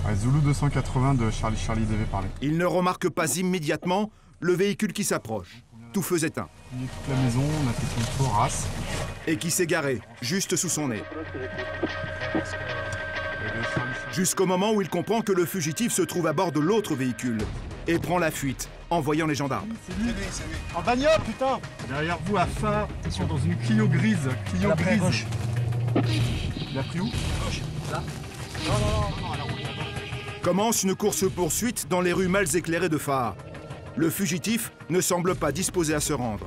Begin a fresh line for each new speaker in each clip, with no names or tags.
Ouais, Zulu 280 de Charlie devait parler.
Il ne remarque pas immédiatement le véhicule qui s'approche. Tout feu éteint.
On est toute la maison, on a fait son tour, race.
Et qui s'est garé, juste sous son nez. Jusqu'au moment où il comprend que le fugitif se trouve à bord de l'autre véhicule et prend la fuite en voyant les gendarmes.
C'est lui. En bagnole, putain.
Derrière vous, à phare, dans une Clio grise. Clio grise. Il a pris où?
Là. Non.
Commence une course-poursuite dans les rues mal éclairées de phare. Le fugitif ne semble pas disposé à se rendre.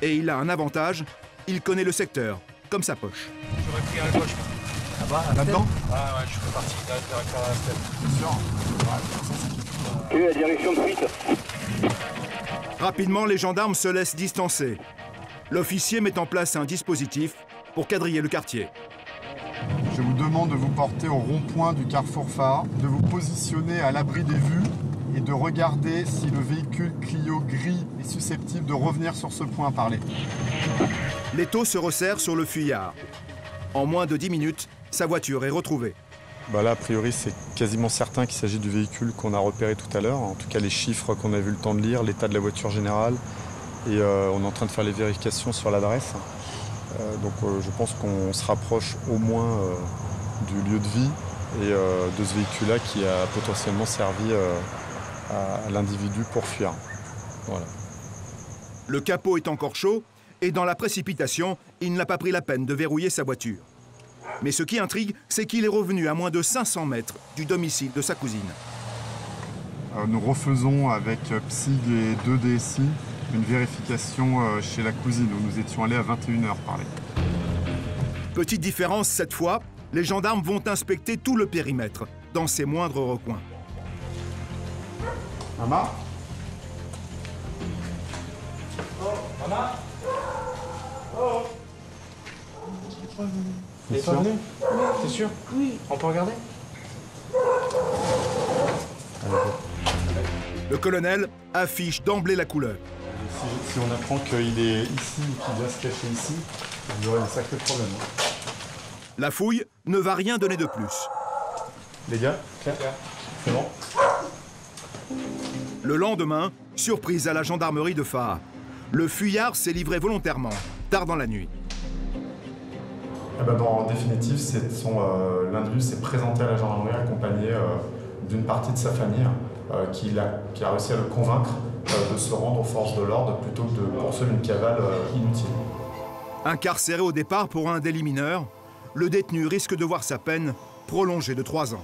Et il a un avantage, il connaît le secteur, comme sa poche.
J'aurais pris à la gauche. Là-bas,
Là-dedans?
Ouais, je suis parti directement à la tête.
Bien sûr.
Que la direction de fuite.
Rapidement, les gendarmes se laissent distancer. L'officier met en place un dispositif pour quadriller le quartier.
Je vous demande de vous porter au rond-point du carrefour phare, de vous positionner à l'abri des vues et de regarder si le véhicule Clio gris est susceptible de revenir sur ce point à parler.
L'étau se resserre sur le fuyard. En moins de 10 minutes, sa voiture est retrouvée.
Là, a priori, c'est quasiment certain qu'il s'agit du véhicule qu'on a repéré tout à l'heure. En tout cas, les chiffres qu'on a vu le temps de lire, l'état de la voiture générale. Et on est en train de faire les vérifications sur l'adresse. Donc je pense qu'on se rapproche au moins du lieu de vie et de ce véhicule-là qui a potentiellement servi à l'individu pour fuir. Voilà.
Le capot est encore chaud et dans la précipitation, il n'a pas pris la peine de verrouiller sa voiture. Mais ce qui intrigue, c'est qu'il est revenu à moins de 500 mètres du domicile de sa cousine.
Nous refaisons avec PSIG et 2 DSI une vérification chez la cousine où nous étions allés à 21h parler.
Petite différence cette fois, les gendarmes vont inspecter tout le périmètre, dans ses moindres recoins.
Maman?
Maman. Oh.
T'es
pas venu? T'es sûr? Oui. On peut regarder?
Le colonel affiche d'emblée la couleur.
Si on apprend qu'il est ici ou qu'il vient se cacher ici, il y aurait un sacré problème.
La fouille ne va rien donner de plus.
Les gars, clair? C'est bon?
Le lendemain, surprise à la gendarmerie de phare. Le fuyard s'est livré volontairement, tard dans la nuit.
En définitive, l'individu s'est présenté à la gendarmerie accompagné d'une partie de sa famille qui a réussi à le convaincre de se rendre aux forces de l'ordre plutôt que de poursuivre une cavale inutile.
Incarcéré au départ pour un délit mineur, le détenu risque de voir sa peine prolongée de 3 ans.